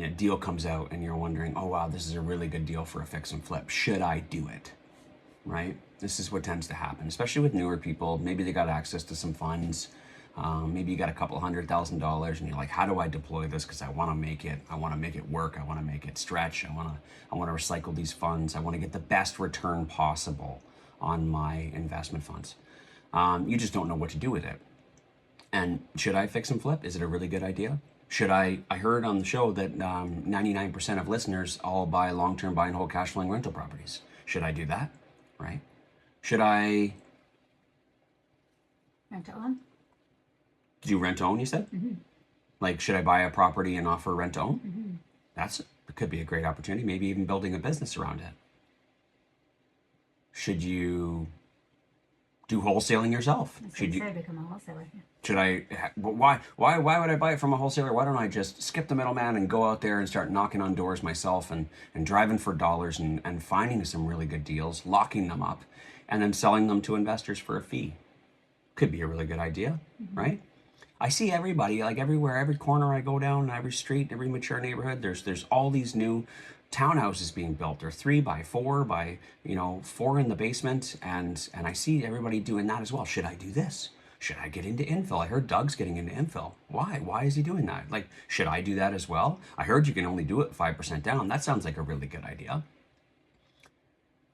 a deal comes out and you're wondering, oh wow, this is a really good deal for a fix and flip. Should I do it? Right? This is what tends to happen, especially with newer people. Maybe they got access to some funds. Maybe you got a couple $100,000 and you're like, how do I deploy this? Because I want to make it work. I want to make it stretch. I want to recycle these funds. I want to get the best return possible on my investment funds. You just don't know what to do with it. And should I fix and flip? Is it a really good idea? I heard on the show that 99% of listeners all buy long-term buy and hold cash flowing rental properties. Should I do that? Right? Should I rent to own? Do rent to own, you said? Mm-hmm. Like, should I buy a property and offer rent to own? Mm-hmm. It could be a great opportunity, maybe even building a business around it. Should you do wholesaling yourself? Should you become a wholesaler? Yeah. Should I? Why would I buy it from a wholesaler? Why don't I just skip the middleman and go out there and start knocking on doors myself and driving for dollars and finding some really good deals, locking them up, and then selling them to investors for a fee? Could be a really good idea, right? I see everybody, like everywhere, every corner I go down, every street, every mature neighborhood, there's all these new townhouses being built. They're 3 by 4 by 4 in the basement, and I see everybody doing that as well. Should I do this? Should I get into infill? I heard Doug's getting into infill. Why? Why is he doing that? Like, should I do that as well? I heard you can only do it 5% down. That sounds like a really good idea.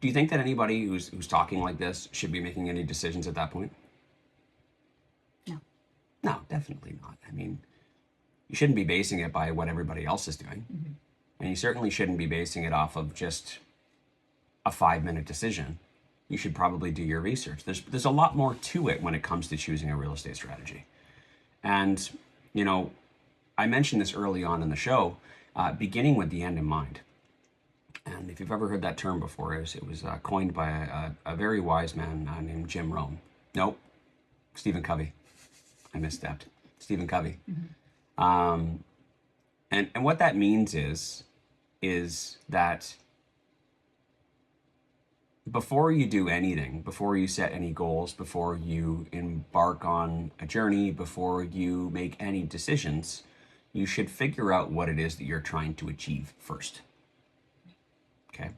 Do you think that anybody who's talking like this should be making any decisions at that point? No, definitely not. I mean, you shouldn't be basing it by what everybody else is doing. Mm-hmm. And you certainly shouldn't be basing it off of just a 5-minute decision. You should probably do your research. There's a lot more to it when it comes to choosing a real estate strategy. And, I mentioned this early on in the show, beginning with the end in mind. And if you've ever heard that term before, it was coined by a very wise man named Jim Rohn. Nope, Stephen Covey. I misstepped. Stephen Covey. Mm-hmm. And what that means is that before you do anything, before you set any goals, before you embark on a journey, before you make any decisions, you should figure out what it is that you're trying to achieve first. Okay?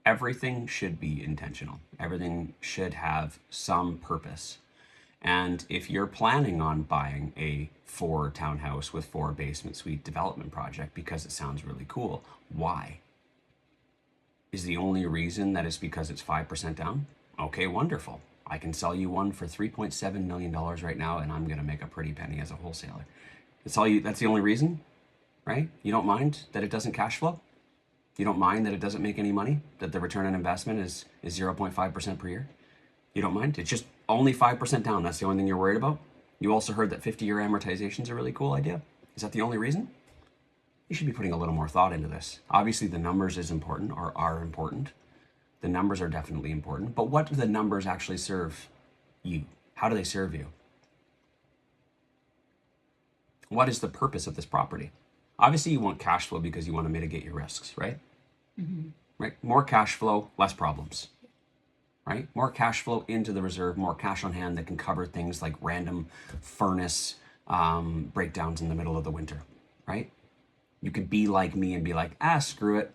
Everything should be intentional. Everything should have some purpose. And if you're planning on buying a 4 townhouse with 4 basement suite development project because it sounds really cool, why? Is the only reason that it's because it's 5% down? Okay, wonderful. I can sell you one for $3.7 million right now, and I'm going to make a pretty penny as a wholesaler. That's the only reason, right? You don't mind that it doesn't cash flow? You don't mind that it doesn't make any money? That the return on investment is 0.5% per year? You don't mind? It's just only 5% down. That's the only thing you're worried about? You also heard that 50-year amortization is a really cool idea? Is that the only reason? You should be putting a little more thought into this. Obviously, the numbers is important or are important. The numbers are definitely important. But what do the numbers actually serve you? How do they serve you? What is the purpose of this property? Obviously, you want cash flow because you want to mitigate your risks, right? Mm-hmm. Right? More cash flow, less problems. Right? More cash flow into the reserve, more cash on hand that can cover things like random furnace breakdowns in the middle of the winter, right? You could be like me and be like, screw it.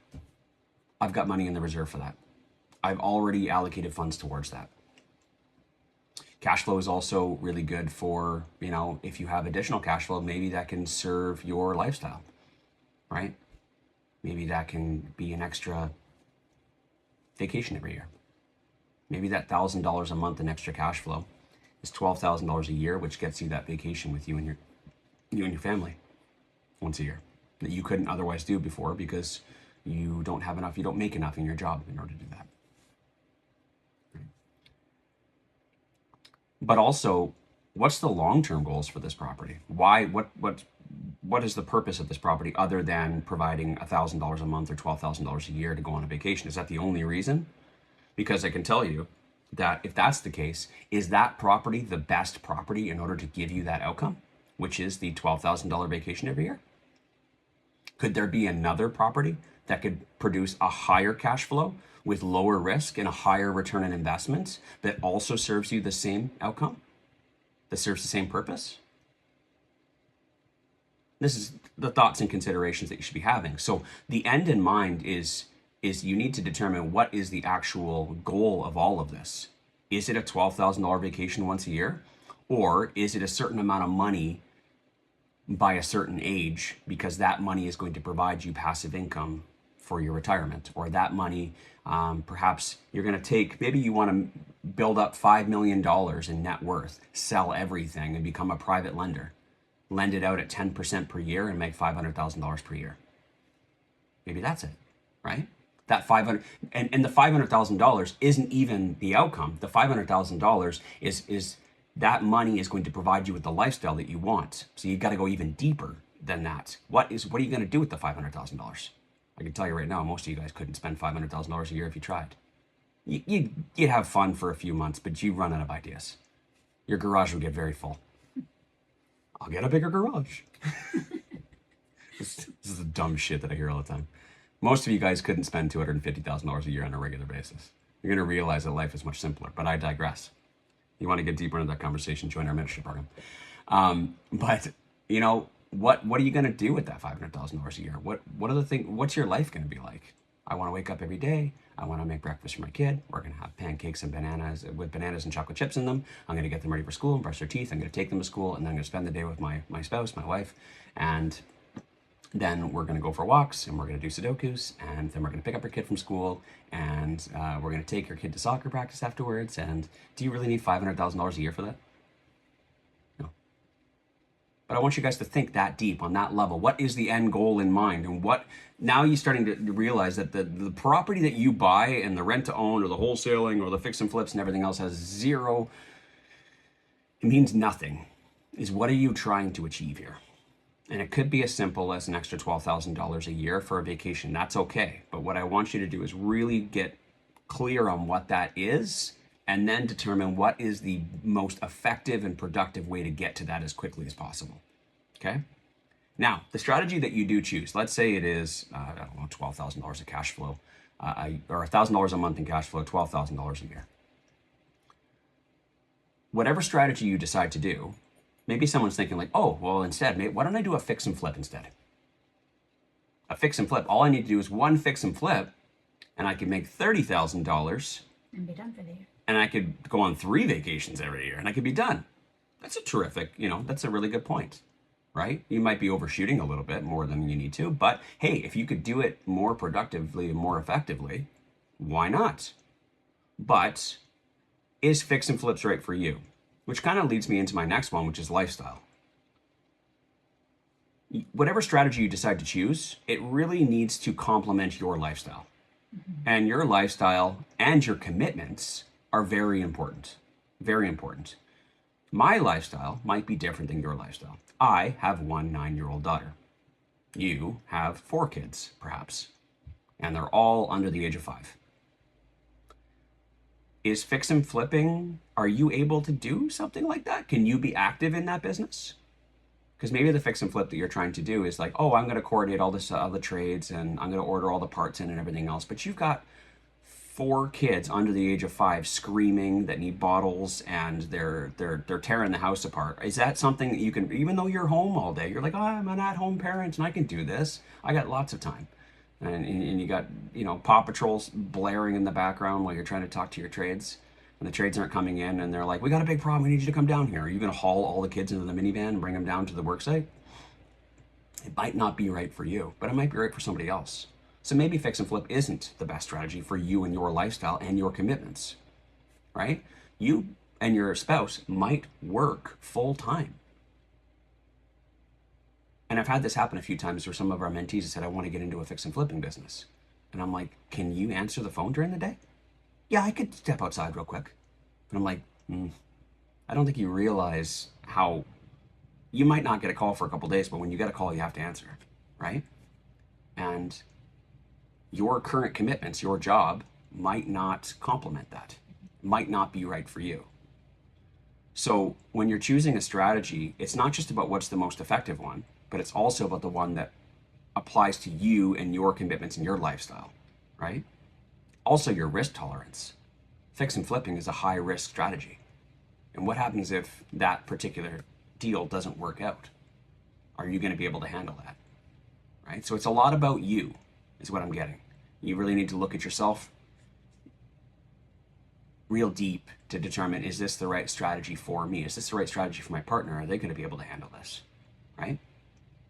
I've got money in the reserve for that. I've already allocated funds towards that. Cash flow is also really good for, if you have additional cash flow, maybe that can serve your lifestyle, right? Maybe that can be an extra vacation every year. Maybe that $1,000 a month in extra cash flow is $12,000 a year, which gets you that vacation with you and your family once a year that you couldn't otherwise do before because you don't have enough, you don't make enough in your job in order to do that. But also, what's the long-term goals for this property? Why? What is the purpose of this property other than providing $1,000 a month or $12,000 a year to go on a vacation? Is that the only reason? Because I can tell you that if that's the case, is that property the best property in order to give you that outcome, which is the $12,000 vacation every year? Could there be another property that could produce a higher cash flow with lower risk and a higher return on investment that also serves you the same outcome, that serves the same purpose? This is the thoughts and considerations that you should be having. So the end in mind is you need to determine what is the actual goal of all of this. Is it a $12,000 vacation once a year? Or is it a certain amount of money by a certain age, because that money is going to provide you passive income for your retirement? Or that money, perhaps you're going to take, maybe you want to build up $5 million in net worth, sell everything and become a private lender, lend it out at 10% per year and make $500,000 per year. Maybe that's it, right? That 500, and the $500,000 isn't even the outcome. The $500,000 is that money is going to provide you with the lifestyle that you want. So you've got to go even deeper than that. What are you going to do with the $500,000? I can tell you right now, most of you guys couldn't spend $500,000 a year if you tried. You'd have fun for a few months, but you run out of ideas. Your garage would get very full. I'll get a bigger garage. This is the dumb shit that I hear all the time. Most of you guys couldn't spend $250,000 a year on a regular basis. You're going to realize that life is much simpler, but I digress. You want to get deeper into that conversation, join our mentorship program. But you know, what are you going to do with that $500,000 a year? What are the things, what's your life going to be like? I want to wake up every day. I want to make breakfast for my kid. We're going to have pancakes and bananas with bananas and chocolate chips in them. I'm going to get them ready for school and brush their teeth. I'm going to take them to school, and then I'm going to spend the day with my spouse, my wife, and then we're going to go for walks, and we're going to do Sudokus, and then we're going to pick up our kid from school, and we're going to take your kid to soccer practice afterwards. And do you really need $500,000 a year for that? No. But I want you guys to think that deep on that level. What is the end goal in mind? And what, now you're starting to realize that the property that you buy and the rent to own or the wholesaling or the fix and flips and everything else has zero, it means nothing. Is what are you trying to achieve here? And it could be as simple as an extra $12,000 a year for a vacation. That's okay. But what I want you to do is really get clear on what that is, and then determine what is the most effective and productive way to get to that as quickly as possible. Okay? Now, the strategy that you do choose, let's say it is, I don't know, $12,000 of cash flow, or $1,000 a month in cash flow, $12,000 a year. Whatever strategy you decide to do, maybe someone's thinking like, oh, well, instead, why don't I do a fix and flip instead? A fix and flip. All I need to do is one fix and flip, and I could make $30,000. And be done for the year. And I could go on 3 vacations every year, and I could be done. That's a terrific, that's a really good point, right? You might be overshooting a little bit more than you need to, but hey, if you could do it more productively and more effectively, why not? But is fix and flips right for you? Which kind of leads me into my next one, which is lifestyle. Whatever strategy you decide to choose, it really needs to complement your lifestyle. Mm-hmm. And your lifestyle and your commitments are very important. Very important. My lifestyle might be different than your lifestyle. I have one 9-year-old daughter. You have 4 kids, perhaps. And they're all under the age of 5. Is fix and flipping, are you able to do something like that? Can you be active in that business? Because maybe the fix and flip that you're trying to do is like, oh, I'm going to coordinate all this, the trades, and I'm going to order all the parts in and everything else. But you've got 4 kids under the age of 5 screaming that need bottles, and they're tearing the house apart. Is that something that you can, even though you're home all day, you're like, oh, I'm an at-home parent and I can do this. I got lots of time. And you got, Paw Patrol's blaring in the background while you're trying to talk to your trades, and the trades aren't coming in, and they're like, we got a big problem, we need you to come down here. Are you going to haul all the kids into the minivan and bring them down to the work site? It might not be right for you, but it might be right for somebody else. So maybe fix and flip isn't the best strategy for you and your lifestyle and your commitments, right? You and your spouse might work full time. And I've had this happen a few times where some of our mentees have said, I want to get into a fix and flipping business. And I'm like, can you answer the phone during the day? Yeah, I could step outside real quick. And I'm like, I don't think you realize how you might not get a call for a couple days, but when you get a call, you have to answer, right? And your current commitments, your job, might not complement that, might not be right for you. So when you're choosing a strategy, it's not just about what's the most effective one, but it's also about the one that applies to you and your commitments and your lifestyle, right? Also your risk tolerance. Fix and flipping is a high risk strategy. And what happens if that particular deal doesn't work out? Are you going to be able to handle that? Right? So it's a lot about you, is what I'm getting. You really need to look at yourself real deep to determine, is this the right strategy for me? Is this the right strategy for my partner? Are they going to be able to handle this? Right?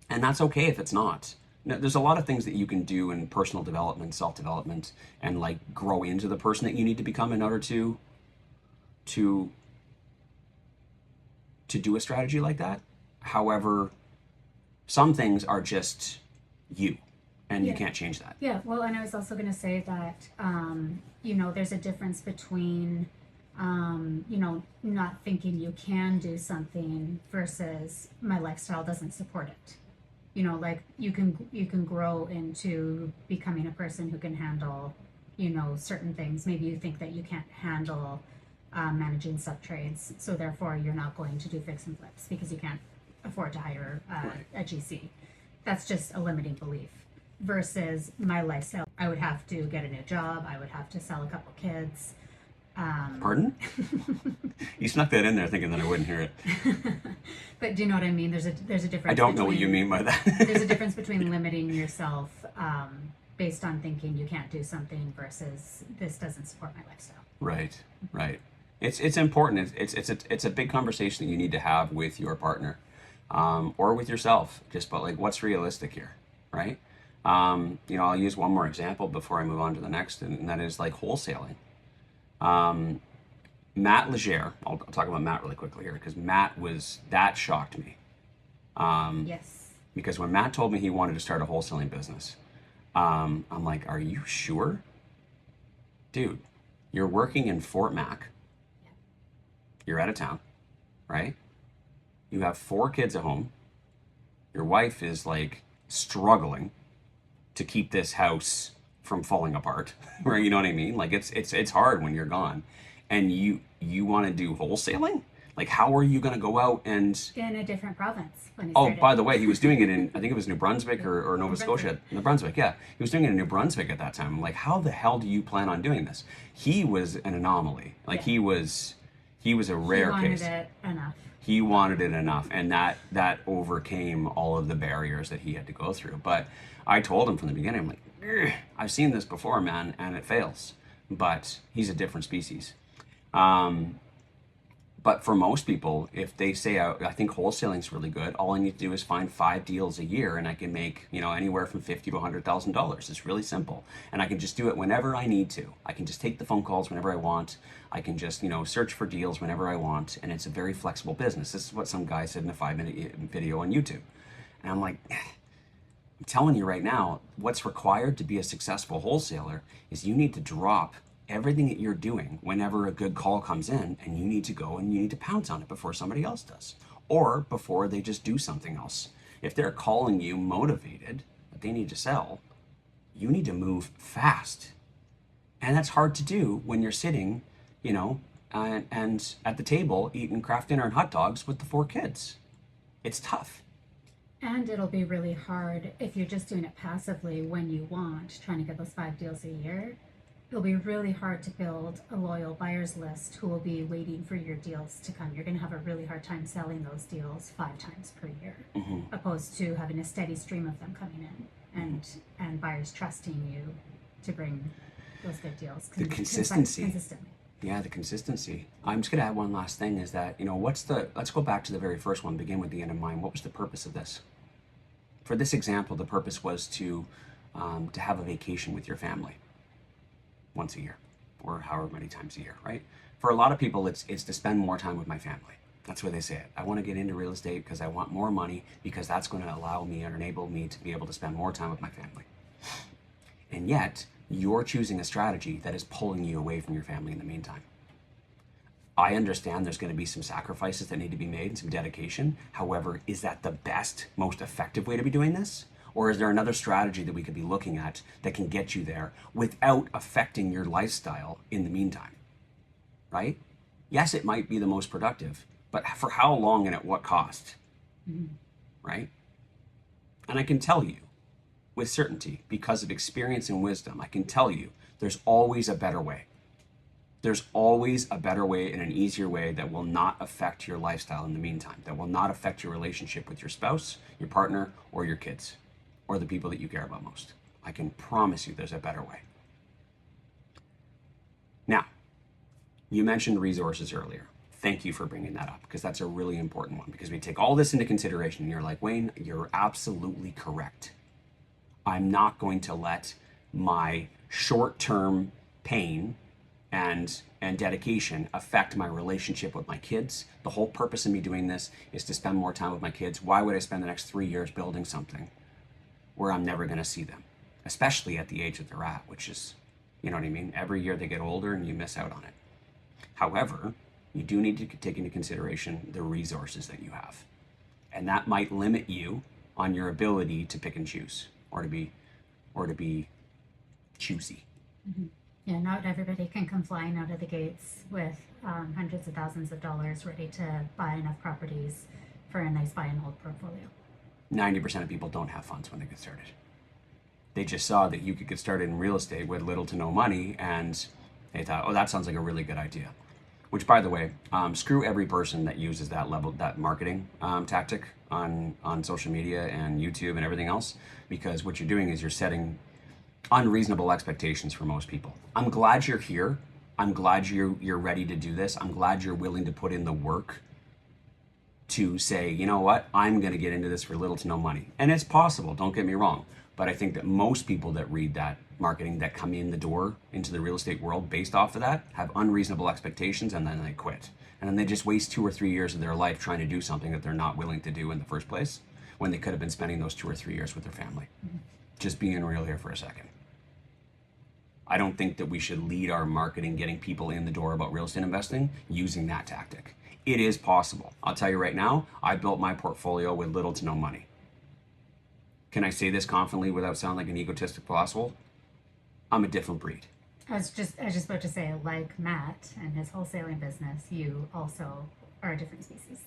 And that's okay if it's not. Now, there's a lot of things that you can do in personal development, self-development, and like grow into the person that you need to become in order to do a strategy like that. However, some things are just you, and you can't change that. Yeah, well, and I was also going to say that, there's a difference between, not thinking you can do something versus my lifestyle doesn't support it. Like you can grow into becoming a person who can handle, certain things. Maybe you think that you can't handle managing sub-trades, so therefore you're not going to do fix and flips because you can't afford to hire a GC. That's just a limiting belief. Versus my lifestyle, I would have to get a new job, I would have to sell a couple kids. Pardon? You snuck that in there thinking that I wouldn't hear it. But do you know what I mean? There's a difference. I don't know what you mean by that. There's a difference between limiting yourself based on thinking you can't do something versus this doesn't support my lifestyle. Right. It's important. It's a big conversation that you need to have with your partner, or with yourself. Just about like what's realistic here, right? I'll use one more example before I move on to the next, and that is like wholesaling. Matt Legere, I'll talk about Matt really quickly here because that shocked me. Yes. Because when Matt told me he wanted to start a wholesaling business, I'm like, are you sure? Dude, you're working in Fort Mac. You're out of town, right? You have 4 kids at home. Your wife is like struggling to keep this house from falling apart, right? You know what I mean? Like it's hard when you're gone, and you want to do wholesaling. Like, how are you going to go out and in a different province when he Oh, started? by the way, he was doing it in, I think it was New Brunswick or Nova Scotia. New Brunswick, yeah. He was doing it in New Brunswick at that time. I'm like, how the hell do you plan on doing this? He was an anomaly. Like he was a rare case. He wanted it enough. He wanted it enough, and that overcame all of the barriers that he had to go through. But I told him from the beginning, I'm like, I've seen this before, man, and it fails. But he's a different species. But for most people, if they say, I think wholesaling's really good, all I need to do is find 5 deals a year and I can make, anywhere from $50,000 to $100,000. It's really simple. And I can just do it whenever I need to. I can just take the phone calls whenever I want. I can just, search for deals whenever I want. And it's a very flexible business. This is what some guy said in a 5-minute video on YouTube. And I'm like, I'm telling you right now, what's required to be a successful wholesaler is you need to drop everything that you're doing whenever a good call comes in, and you need to go and you need to pounce on it before somebody else does, or before they just do something else. If they're calling you motivated that they need to sell, you need to move fast. And that's hard to do when you're sitting, and at the table eating craft dinner and hot dogs with the 4 kids. It's tough. And it'll be really hard if you're just doing it passively when you want, trying to get those 5 deals a year. It'll be really hard to build a loyal buyers list who will be waiting for your deals to come. You're going to have a really hard time selling those deals 5 times per year, opposed to having a steady stream of them coming in and buyers trusting you to bring those good deals. The consistency. Consistently. Yeah, the consistency. I'm just going to add one last thing is that, let's go back to the very first one, begin with the end in mind. What was the purpose of this? For this example, the purpose was to have a vacation with your family. Once a year, or however many times a year, right? For a lot of people, it's to spend more time with my family. That's why they say it. I want to get into real estate because I want more money, because that's going to allow me or enable me to be able to spend more time with my family. And yet, you're choosing a strategy that is pulling you away from your family in the meantime. I understand there's going to be some sacrifices that need to be made and some dedication. However, is that the best, most effective way to be doing this? Or is there another strategy that we could be looking at that can get you there without affecting your lifestyle in the meantime, right? Yes, it might be the most productive, but for how long and at what cost, right? And I can tell you with certainty, because of experience and wisdom, I can tell you there's always a better way. There's always a better way and an easier way that will not affect your lifestyle in the meantime, that will not affect your relationship with your spouse, your partner, or your kids, or the people that you care about most. I can promise you there's a better way. Now, you mentioned resources earlier. Thank you for bringing that up, because that's a really important one, because we take all this into consideration and you're like, Wayne, you're absolutely correct. I'm not going to let my short-term pain and dedication affect my relationship with my kids. The whole purpose of me doing this is to spend more time with my kids. Why would I spend the next 3 years building something where I'm never going to see them, especially at the age that they're at, which is, you know what I mean? Every year they get older and you miss out on it. However, you do need to take into consideration the resources that you have. And that might limit you on your ability to pick and choose, or to be choosy. Mm-hmm. Yeah, not everybody can come flying out of the gates with hundreds of thousands of dollars ready to buy enough properties for a nice buy and hold portfolio. 90% of people don't have funds when they get started. They just saw that you could get started in real estate with little to no money, and they thought, oh, that sounds like a really good idea. Which, by the way, screw every person that uses that marketing tactic on social media and YouTube and everything else, because what you're doing is you're setting unreasonable expectations for most people. I'm glad you're here. I'm glad you're ready to do this. I'm glad you're willing to put in the work to say, you know what, I'm going to get into this for little to no money. And it's possible, don't get me wrong. But I think that most people that read that marketing, that come in the door into the real estate world based off of that, have unreasonable expectations, and then they quit. And then they just waste 2 or 3 years of their life trying to do something that they're not willing to do in the first place, when they could have been spending those 2 or 3 years with their family. Mm-hmm. Just being real here for a second. I don't think that we should lead our marketing getting people in the door about real estate investing using that tactic. It is possible. I'll tell you right now, I built my portfolio with little to no money. Can I say this confidently without sounding like an egotistical asshole? I'm a different breed. I was just about to say, like Matt and his wholesaling business, you also are a different species.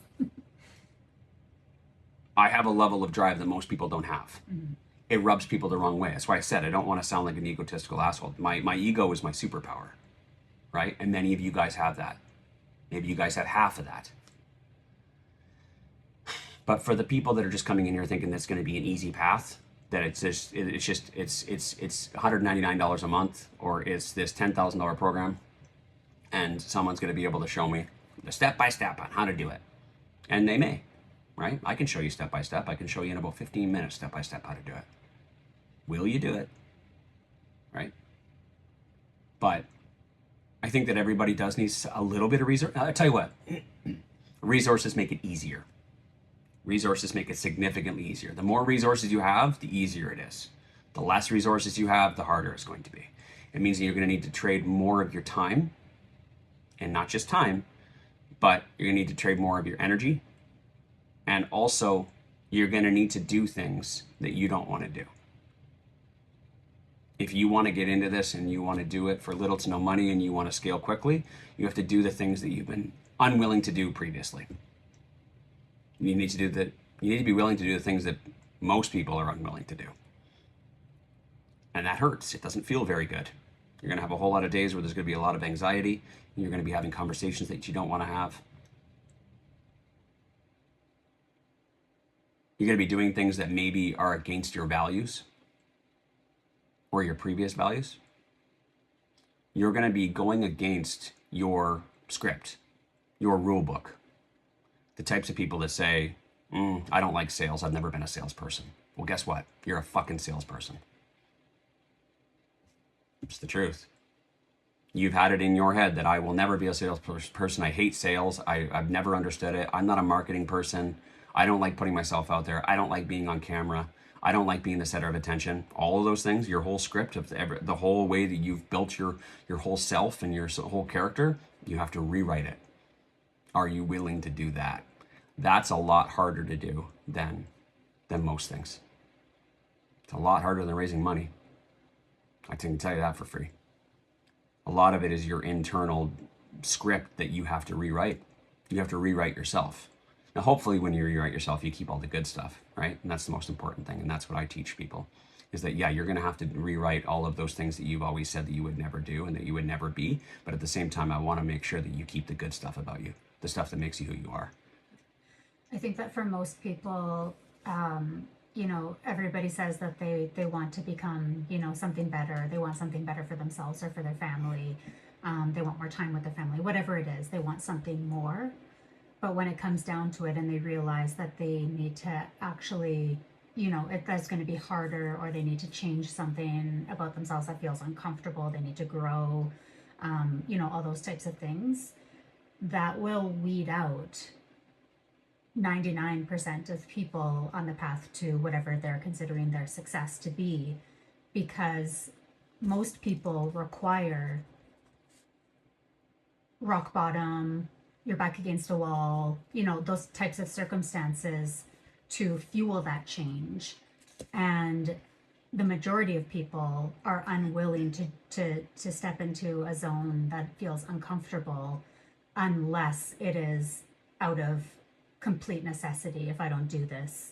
I have a level of drive that most people don't have. Mm-hmm. It rubs people the wrong way. That's why I said I don't want to sound like an egotistical asshole. My ego is my superpower, right? And many of you guys have that. Maybe you guys have half of that. But for the people that are just coming in here thinking that's going to be an easy path, that it's $199 a month, or it's this $10,000 program, and someone's going to be able to show me the step-by-step on how to do it. And they may, right? I can show you step-by-step. I can show you in about 15 minutes step-by-step how to do it. Will you do it? Right? But I think that everybody does need a little bit of resource. I'll tell you what, resources make it easier. Resources make it significantly easier. The more resources you have, the easier it is. The less resources you have, the harder it's going to be. It means that you're going to need to trade more of your time, and not just time, but you're going to need to trade more of your energy. And also, you're going to need to do things that you don't want to do. If you want to get into this and you want to do it for little to no money and you want to scale quickly, you have to do the things that you've been unwilling to do previously. You need to be willing to do the things that most people are unwilling to do. And that hurts. It doesn't feel very good. You're going to have a whole lot of days where there's going to be a lot of anxiety. And you're going to be having conversations that you don't want to have. You're going to be doing things that maybe are against your values or your previous values. You're going to be going against your script, your rule book. The types of people that say, I don't like sales. I've never been a salesperson. Well, guess what? You're a fucking salesperson. It's the truth. You've had it in your head that I will never be a salesperson. I hate sales. I've never understood it. I'm not a marketing person. I don't like putting myself out there. I don't like being on camera. I don't like being the center of attention. All of those things, your whole script, of the whole way that you've built your whole self and your whole character, you have to rewrite it. Are you willing to do that? That's a lot harder to do than most things. It's a lot harder than raising money. I can tell you that for free. A lot of it is your internal script that you have to rewrite. You have to rewrite yourself. Now, hopefully when you rewrite yourself, you keep all the good stuff, right? And that's the most important thing. And that's what I teach people. is that, yeah, you're going to have to rewrite all of those things that you've always said that you would never do and that you would never be. But at the same time, I want to make sure that you keep the good stuff about you, the stuff that makes you who you are. I think that for most people, everybody says that they want to become, something better. They want something better for themselves or for their family. They want more time with their family, whatever it is. They want something more. But when it comes down to it and they realize that they need to actually, that's going to be harder, or they need to change something about themselves that feels uncomfortable, they need to grow, all those types of things, that will weed out 99% of people on the path to whatever they're considering their success to be, because most people require rock bottom, you're back against a wall, those types of circumstances to fuel that change. And the majority of people are unwilling to step into a zone that feels uncomfortable unless it is out of complete necessity. If I don't do this,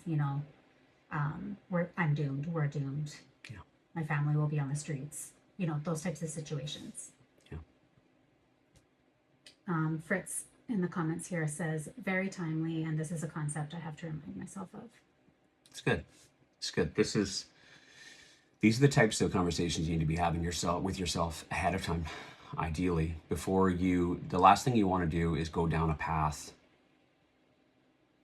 I'm doomed. We're doomed. Yeah. My family will be on the streets. Those types of situations. Yeah. Fritz in the comments here says, very timely, and this is a concept I have to remind myself of. It's good. It's good. These are the types of conversations you need to be having with yourself ahead of time, ideally. The last thing you want to do is go down a path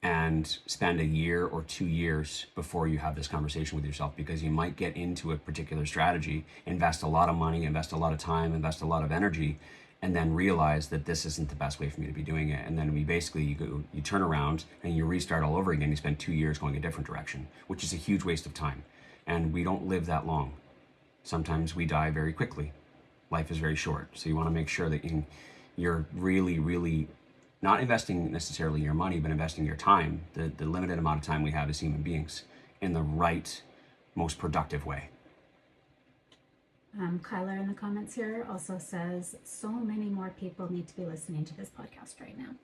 and spend a year or 2 years before you have this conversation with yourself, because you might get into a particular strategy, invest a lot of money, invest a lot of time, invest a lot of energy, and then realize that this isn't the best way for me to be doing it. And then you turn around and you restart all over again. You spend 2 years going a different direction, which is a huge waste of time. And we don't live that long. Sometimes we die very quickly. Life is very short. So you want to make sure that you're really, really not investing necessarily your money, but investing your time, the limited amount of time we have as human beings, in the right, most productive way. Kyler in the comments here also says, so many more people need to be listening to this podcast right now.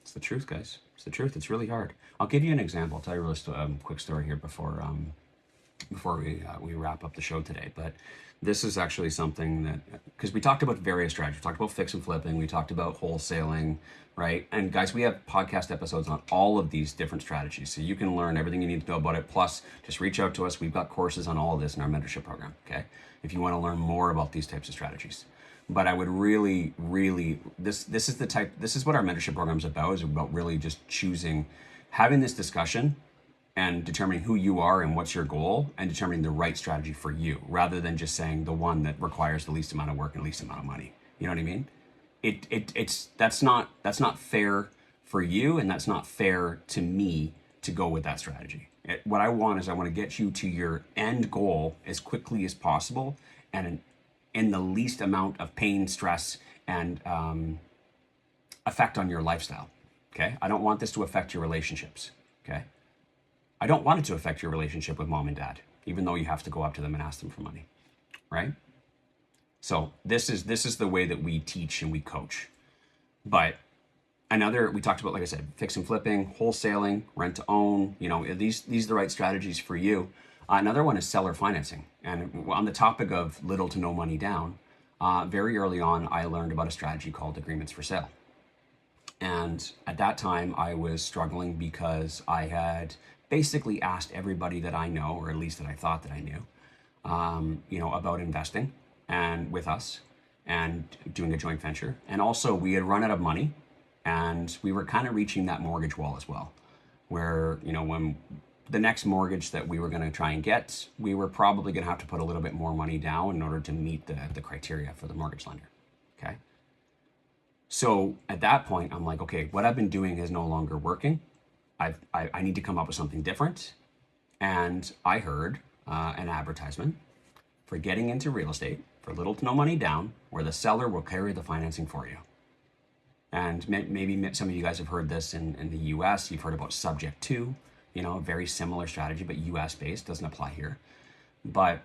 It's the truth, guys. It's the truth. It's really hard. I'll give you an example. I'll tell you a quick story here before we wrap up the show today. But this is actually something that, because we talked about various strategies. We talked about fix and flipping. We talked about wholesaling, right? And guys, we have podcast episodes on all of these different strategies. So you can learn everything you need to know about it. Plus, just reach out to us. We've got courses on all of this in our mentorship program, okay? If you want to learn more about these types of strategies. But I would really, this is what our mentorship program is about. Is about really just having this discussion and determining who you are and what's your goal, and determining the right strategy for you, rather than just saying the one that requires the least amount of work and least amount of money. You know what I mean? That's not fair for you, and that's not fair to me to go with that strategy. What I want to get you to your end goal as quickly as possible, and in the least amount of pain, stress, and effect on your lifestyle. Okay? I don't want this to affect your relationships. Okay? I don't want it to affect your relationship with mom and dad, even though you have to go up to them and ask them for money, right? So this is the way that we teach and we coach. But we talked about, like I said, fix and flipping, wholesaling, rent to own. These are the right strategies for you. Another one is seller financing. And on the topic of little to no money down, very early on, I learned about a strategy called agreements for sale. And at that time, I was struggling because I had basically asked everybody that I know, or at least that I thought that I knew, about investing and with us and doing a joint venture. And also we had run out of money, and we were kind of reaching that mortgage wall as well, where, when the next mortgage that we were going to try and get, we were probably going to have to put a little bit more money down in order to meet the criteria for the mortgage lender. Okay. So at that point, I'm like, okay, what I've been doing is no longer working. I need to come up with something different. And I heard an advertisement for getting into real estate for little to no money down, where the seller will carry the financing for you. And maybe some of you guys have heard this in the US. You've heard about subject to, a very similar strategy, but US based, doesn't apply here. But,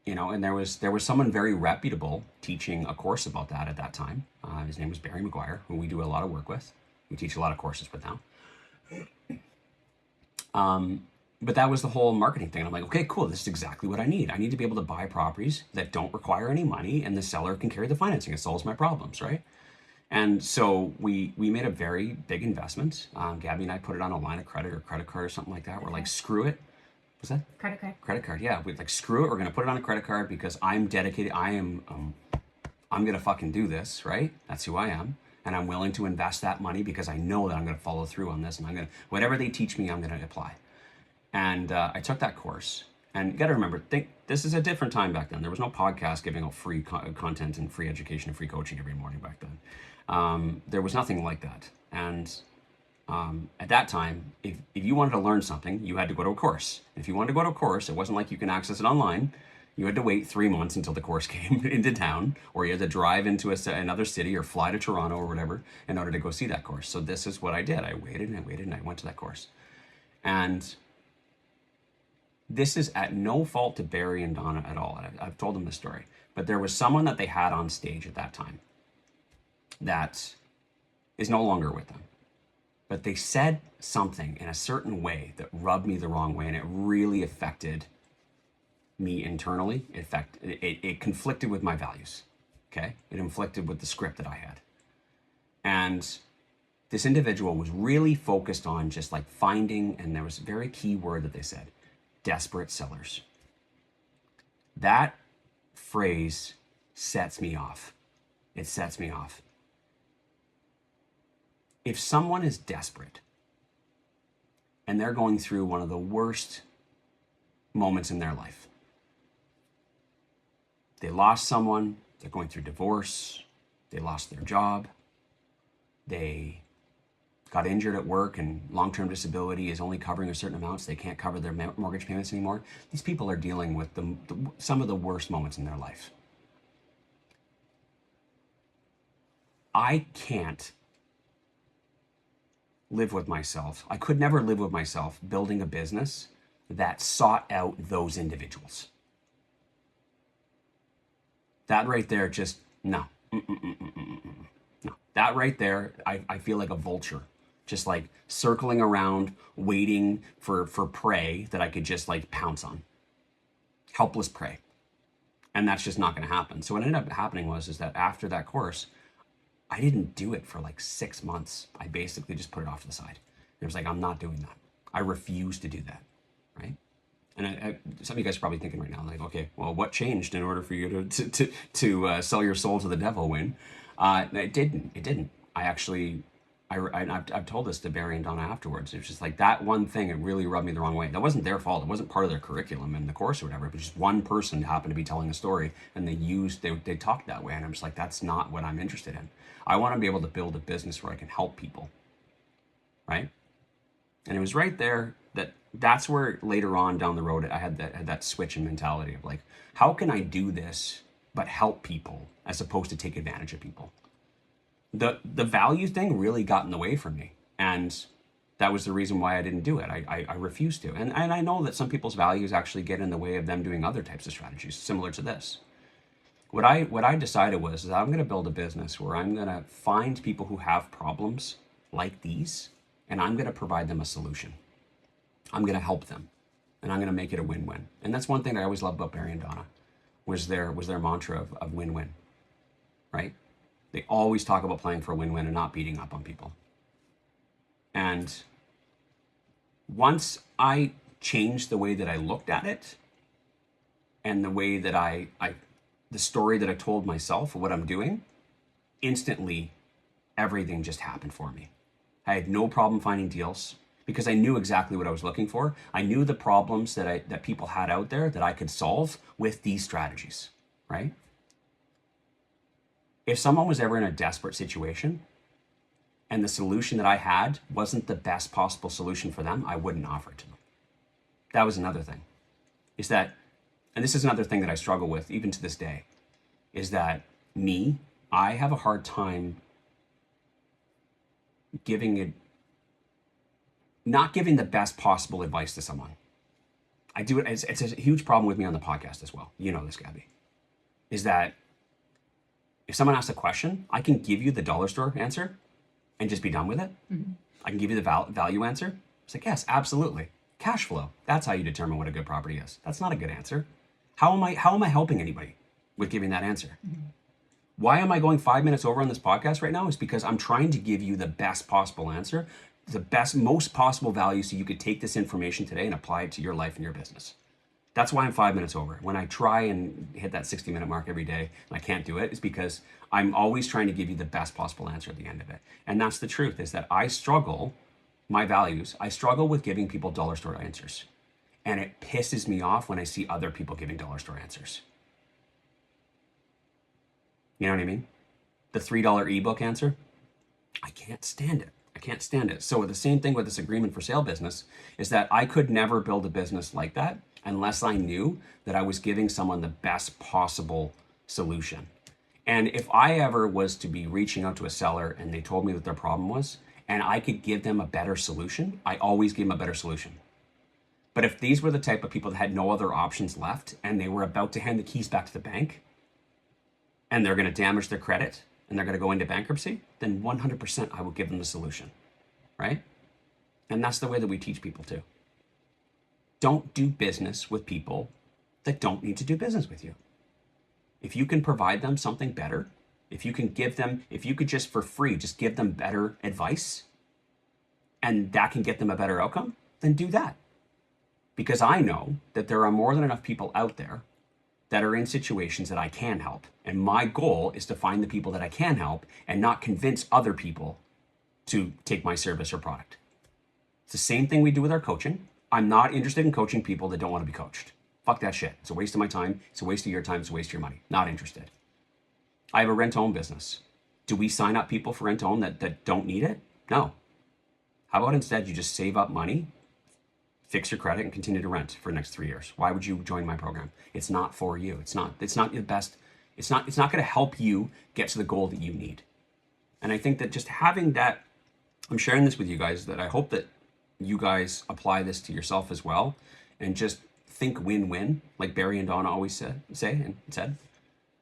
and there was someone very reputable teaching a course about that at that time. His name was Barry McGuire, who we do a lot of work with. We teach a lot of courses with now. But that was the whole marketing thing. I'm like, okay, cool. This is exactly what I need. I need to be able to buy properties that don't require any money, and the seller can carry the financing. It solves my problems, right? And so we made a very big investment. Gabby and I put it on a line of credit or credit card or something like that. We're like, screw it. What's that? Credit card. Credit card. Yeah, we like screw it. We're gonna put it on a credit card because I'm dedicated. I'm gonna fucking do this, right? That's who I am, and I'm willing to invest that money because I know that I'm gonna follow through on this, and I'm gonna whatever they teach me, I'm gonna apply. And I took that course. And you got to remember, this is a different time back then. There was no podcast giving out free content and free education and free coaching every morning back then. There was nothing like that. And at that time, if you wanted to learn something, you had to go to a course. If you wanted to go to a course, it wasn't like you can access it online. You had to wait 3 months until the course came into town, or you had to drive into another city or fly to Toronto or whatever in order to go see that course. So this is what I did. I waited and I waited and I went to that course. And this is at no fault to Barry and Donna at all. I've told them this story. But there was someone that they had on stage at that time that is no longer with them. But they said something in a certain way that rubbed me the wrong way, and it really affected me internally. It conflicted with my values, okay? It conflicted with the script that I had. And this individual was really focused on just like finding, and there was a very key word that they said, desperate sellers. That phrase sets me off. It sets me off. If someone is desperate and they're going through one of the worst moments in their life, they lost someone, they're going through divorce, they lost their job, they got injured at work, and long-term disability is only covering a certain amount, so they can't cover their mortgage payments anymore. These people are dealing with some of the worst moments in their life. I can't live with myself. I could never live with myself building a business that sought out those individuals. That right there, just no. No. That right there, I feel like a vulture. Just like circling around, waiting for prey that I could just like pounce on. Helpless prey. And that's just not going to happen. So what ended up happening is that after that course, I didn't do it for like 6 months. I basically just put it off to the side. It was like, I'm not doing that. I refuse to do that, right? And some of you guys are probably thinking right now, like, okay, well, what changed in order for you to sell your soul to the devil, Wayne? It didn't. I've told this to Barry and Donna afterwards. It was just like that one thing, it really rubbed me the wrong way. That wasn't their fault. It wasn't part of their curriculum in the course or whatever. But just one person happened to be telling a story, and they talked that way. And I'm just like, that's not what I'm interested in. I want to be able to build a business where I can help people, right? And it was right there that's where later on down the road I had that switch in mentality of like, how can I do this but help people as opposed to take advantage of people? The value thing really got in the way for me, and that was the reason why I didn't do it. I refused to, and I know that some people's values actually get in the way of them doing other types of strategies similar to this. What I decided was that I'm going to build a business where I'm going to find people who have problems like these, and I'm going to provide them a solution. I'm going to help them, and I'm going to make it a win-win. And that's one thing I always loved about Barry and Donna was their mantra of win-win, right? They always talk about playing for a win-win and not beating up on people. And once I changed the way that I looked at it and the way that the story that I told myself of what I'm doing, instantly everything just happened for me. I had no problem finding deals because I knew exactly what I was looking for. I knew the problems that people had out there that I could solve with these strategies, right? If someone was ever in a desperate situation and the solution that I had wasn't the best possible solution for them, I wouldn't offer it to them. That was another thing. Is that, and this is another thing that I struggle with even to this day, is that I have a hard time not giving the best possible advice to someone. I do it, it's a huge problem with me on the podcast as well. You know this, Gabby. Is that if someone asks a question, I can give you the dollar store answer and just be done with it. Mm-hmm. I can give you the value answer. It's like, yes, absolutely. Cash flow. That's how you determine what a good property is. That's not a good answer. How am I helping anybody with giving that answer? Why am I going 5 minutes over on this podcast right now? Is because I'm trying to give you the best possible answer, the best, most possible value, so you could take this information today and apply it to your life and your business. That's why I'm 5 minutes over. When I try and hit that 60-minute mark every day and I can't do it, it's because I'm always trying to give you the best possible answer at the end of it. And that's the truth, is that I struggle, my values, I struggle with giving people dollar store answers. And it pisses me off when I see other people giving dollar store answers. You know what I mean? The $3 ebook answer, I can't stand it. I can't stand it. So the same thing with this agreement for sale business is that I could never build a business like that unless I knew that I was giving someone the best possible solution. And if I ever was to be reaching out to a seller and they told me what their problem was and I could give them a better solution, I always give them a better solution. But if these were the type of people that had no other options left and they were about to hand the keys back to the bank and they're going to damage their credit and they're going to go into bankruptcy, then 100% I will give them the solution, right? And that's the way that we teach people too. Don't do business with people that don't need to do business with you. If you can provide them something better, if you could just for free, just give them better advice and that can get them a better outcome, then do that. Because I know that there are more than enough people out there that are in situations that I can help. And my goal is to find the people that I can help and not convince other people to take my service or product. It's the same thing we do with our coaching. I'm not interested in coaching people that don't want to be coached. Fuck that shit. It's a waste of my time. It's a waste of your time. It's a waste of your money. Not interested. I have a rent-own business. Do we sign up people for rent-own that don't need it? No. How about instead you just save up money, fix your credit, and continue to rent for the next 3 years? Why would you join my program? It's not for you. It's not the best. It's not going to help you get to the goal that you need. And I think that just having that, I'm sharing this with you guys, that I hope that you guys apply this to yourself as well and just think win-win, like Barry and Donna always said.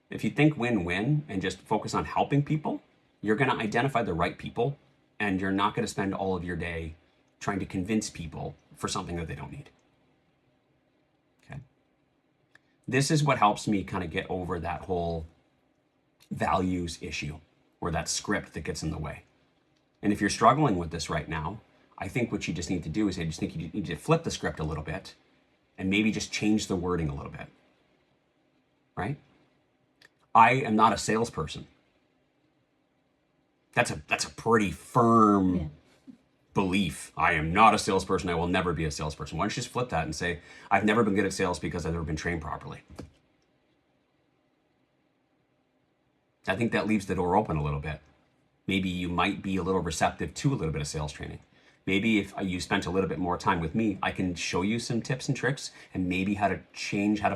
If you think win-win and just focus on helping people, you're going to identify the right people and you're not going to spend all of your day trying to convince people for something that they don't need. Okay. This is what helps me kind of get over that whole values issue or that script that gets in the way. And if you're struggling with this right now, I think what you just need to do is you need to flip the script a little bit and maybe just change the wording a little bit, right? I am not a salesperson. That's a pretty firm belief. I am not a salesperson. I will never be a salesperson. Why don't you just flip that and say, I've never been good at sales because I've never been trained properly. I think that leaves the door open a little bit. Maybe you might be a little receptive to a little bit of sales training. Maybe if you spent a little bit more time with me, I can show you some tips and tricks and maybe how to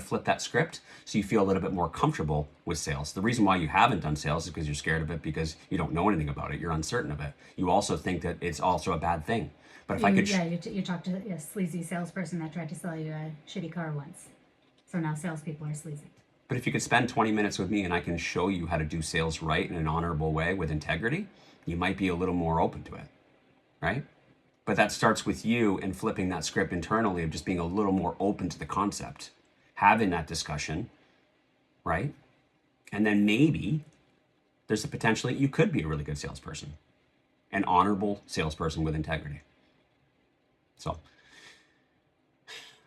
flip that script so you feel a little bit more comfortable with sales. The reason why you haven't done sales is because you're scared of it, because you don't know anything about it. You're uncertain of it. You also think that it's also a bad thing. But if I could... you talked to a sleazy salesperson that tried to sell you a shitty car once. So now salespeople are sleazy. But if you could spend 20 minutes with me and I can show you how to do sales right in an honorable way with integrity, you might be a little more open to it, right? But that starts with you and flipping that script internally of just being a little more open to the concept, having that discussion, right? And then maybe there's a potential that you could be a really good salesperson, an honorable salesperson with integrity. So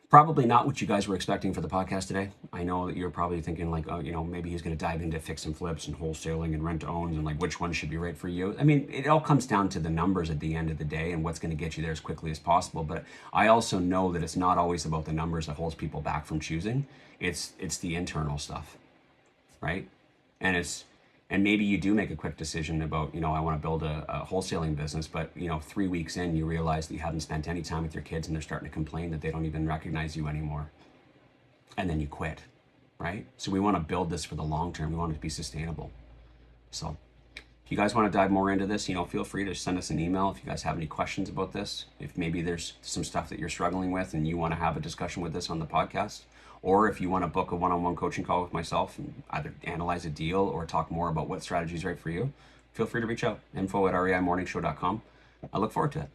probably not what you guys were expecting for the podcast today. I know that you're probably thinking like, oh, maybe he's going to dive into fix and flips and wholesaling and rent to owns and like which one should be right for you. I mean, it all comes down to the numbers at the end of the day and what's going to get you there as quickly as possible. But I also know that it's not always about the numbers that holds people back from choosing. It's the internal stuff, right? And maybe you do make a quick decision about, I want to build a wholesaling business, but 3 weeks in, you realize that you haven't spent any time with your kids and they're starting to complain that they don't even recognize you anymore. And then you quit, right? So we want to build this for the long term. We want it to be sustainable. So if you guys want to dive more into this, feel free to send us an email if you guys have any questions about this. If maybe there's some stuff that you're struggling with and you want to have a discussion with us on the podcast. Or if you want to book a one-on-one coaching call with myself and either analyze a deal or talk more about what strategy is right for you, feel free to reach out. info@reimorningshow.com. I look forward to it.